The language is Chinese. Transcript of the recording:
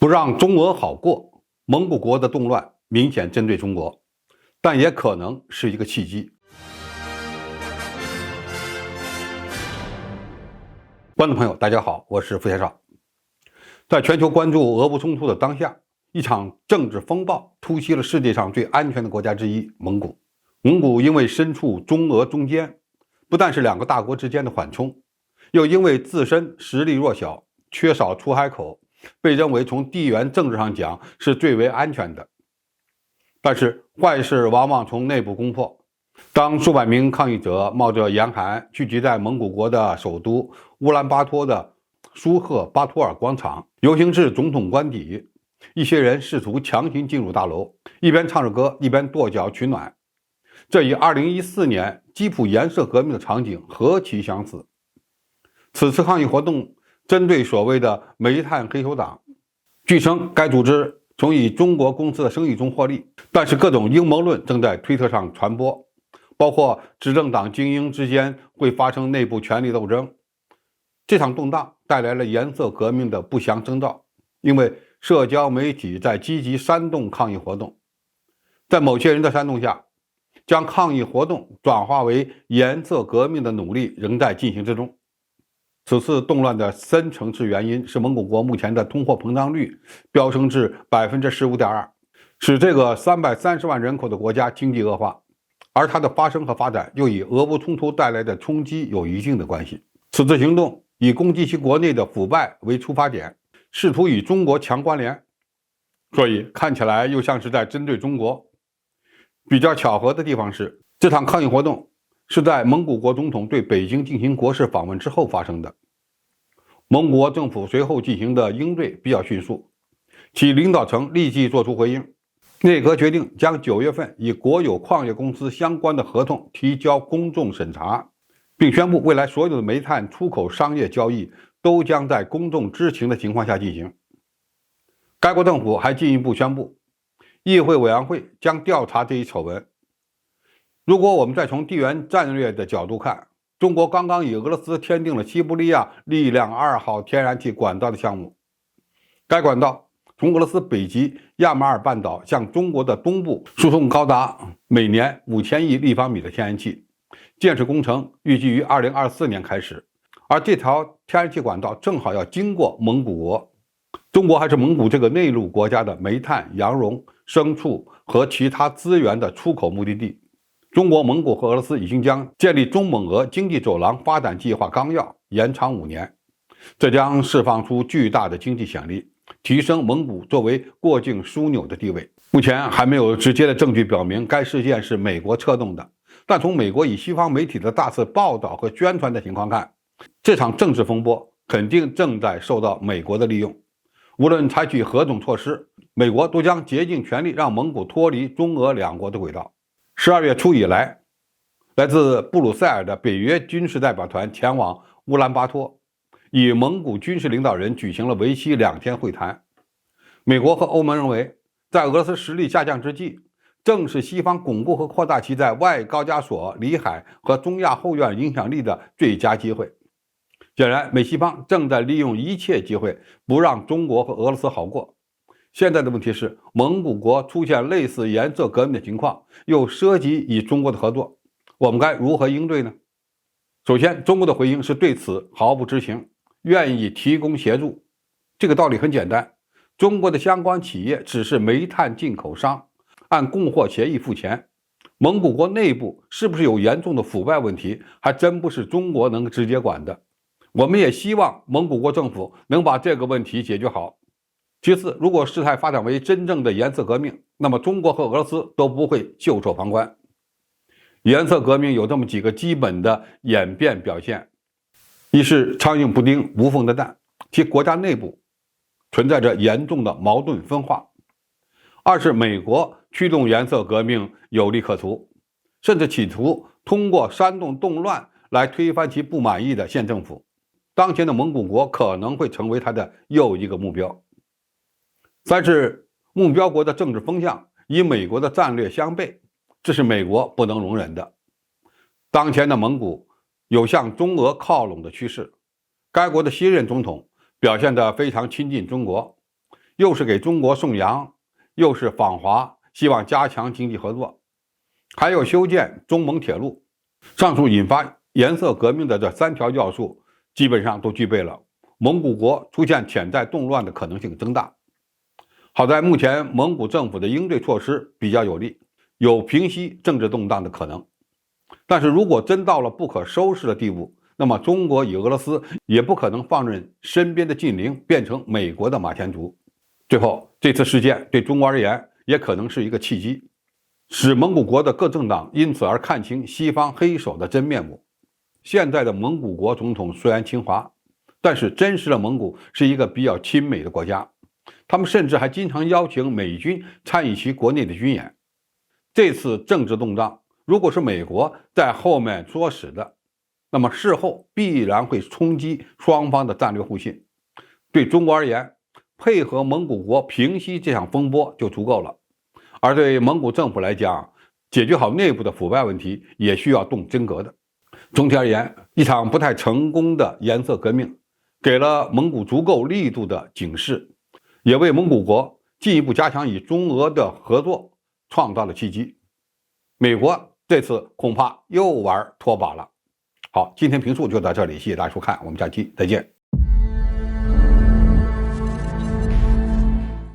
不让中俄好过，蒙古国的动乱明显针对中国，但也可能是一个契机。观众朋友，大家好，我是付先少。在全球关注俄乌冲突的当下，一场政治风暴突袭了世界上最安全的国家之一——蒙古。蒙古因为身处中俄中间，不但是两个大国之间的缓冲，又因为自身实力弱小，缺少出海口，被认为从地缘政治上讲是最为安全的。但是坏事往往从内部攻破。当数百名抗议者冒着严寒聚集在蒙古国的首都乌兰巴托的舒赫巴托尔广场，游行至总统官邸，一些人试图强行进入大楼，一边唱着歌，一边跺脚取暖。这与2014年基辅颜色革命的场景何其相似。此次抗议活动针对所谓的煤炭黑手党，据称该组织从以中国公司的生意中获利，但是各种阴谋论正在推特上传播，包括执政党精英之间会发生内部权力斗争。这场动荡带来了颜色革命的不祥征兆，因为社交媒体在积极煽动抗议活动，在某些人的煽动下，将抗议活动转化为颜色革命的努力仍在进行之中。此次动乱的深层次原因是蒙古国目前的通货膨胀率飙升至 15.2%， 使这个330万人口的国家经济恶化，而它的发生和发展又与俄乌冲突带来的冲击有一定的关系。此次行动以攻击其国内的腐败为出发点，试图与中国强关联，所以看起来又像是在针对中国。比较巧合的地方是，这场抗议活动是在蒙古国总统对北京进行国事访问之后发生的。蒙古国政府随后进行的应对比较迅速，其领导层立即作出回应，内阁决定将9月份与国有矿业公司相关的合同提交公众审查，并宣布未来所有的煤炭出口商业交易都将在公众知情的情况下进行。该国政府还进一步宣布，议会委员会将调查这一丑闻。如果我们再从地缘战略的角度看，中国刚刚与俄罗斯签订了西伯利亚力量2号天然气管道的项目。该管道从俄罗斯北极亚马尔半岛向中国的东部输送高达每年5000亿立方米的天然气，建设工程预计于2024年开始，而这条天然气管道正好要经过蒙古国。中国还是蒙古这个内陆国家的煤炭、羊绒、牲畜和其他资源的出口目的地。中国、蒙古和俄罗斯已经将建立中蒙俄经济走廊发展计划纲要延长5年，这将释放出巨大的经济潜力，提升蒙古作为过境枢纽的地位。目前还没有直接的证据表明该事件是美国策动的，但从美国与西方媒体的大肆报道和宣传的情况看，这场政治风波肯定正在受到美国的利用。无论采取何种措施，美国都将竭尽全力让蒙古脱离中俄两国的轨道。12月初以来，来自布鲁塞尔的北约军事代表团前往乌兰巴托，与蒙古军事领导人举行了为期2天会谈。美国和欧盟认为，在俄罗斯实力下降之际，正是西方巩固和扩大其在外高加索、里海和中亚后院影响力的最佳机会。显然，美西方正在利用一切机会不让中国和俄罗斯好过。现在的问题是，蒙古国出现类似颜色革命的情况，又涉及与中国的合作，我们该如何应对呢？首先，中国的回应是对此毫不知情，愿意提供协助。这个道理很简单，中国的相关企业只是煤炭进口商，按供货协议付钱。蒙古国内部是不是有严重的腐败问题，还真不是中国能直接管的。我们也希望蒙古国政府能把这个问题解决好。其次，如果事态发展为真正的颜色革命，那么中国和俄罗斯都不会袖手旁观。颜色革命有这么几个基本的演变表现：一是苍蝇不叮无缝的蛋，其国家内部存在着严重的矛盾分化；二是美国驱动颜色革命有利可图，甚至企图通过煽动动乱来推翻其不满意的县政府。当前的蒙古国可能会成为他的又一个目标。三是目标国的政治风向与美国的战略相悖，这是美国不能容忍的。当前的蒙古有向中俄靠拢的趋势，该国的新任总统表现得非常亲近中国，又是给中国送洋，又是访华，希望加强经济合作，还有修建中蒙铁路。上述引发颜色革命的这3条要素基本上都具备了，蒙古国出现潜在动乱的可能性增大。好在目前蒙古政府的应对措施比较有力，有平息政治动荡的可能。但是如果真到了不可收拾的地步，那么中国与俄罗斯也不可能放任身边的近邻变成美国的马前卒。最后，这次事件对中国而言也可能是一个契机，使蒙古国的各政党因此而看清西方黑手的真面目。现在的蒙古国总统虽然亲华，但是真实的蒙古是一个比较亲美的国家，他们甚至还经常邀请美军参与其国内的军演。这次政治动荡，如果是美国在后面唆使的，那么事后必然会冲击双方的战略互信。对中国而言，配合蒙古国平息这场风波就足够了，而对蒙古政府来讲，解决好内部的腐败问题也需要动真格的。总体而言，一场不太成功的颜色革命，给了蒙古足够力度的警示，也为蒙古国进一步加强与中俄的合作创造了契机。美国这次恐怕又玩拖把了。好，今天评述就到这里，谢谢大家收看，我们下期再见。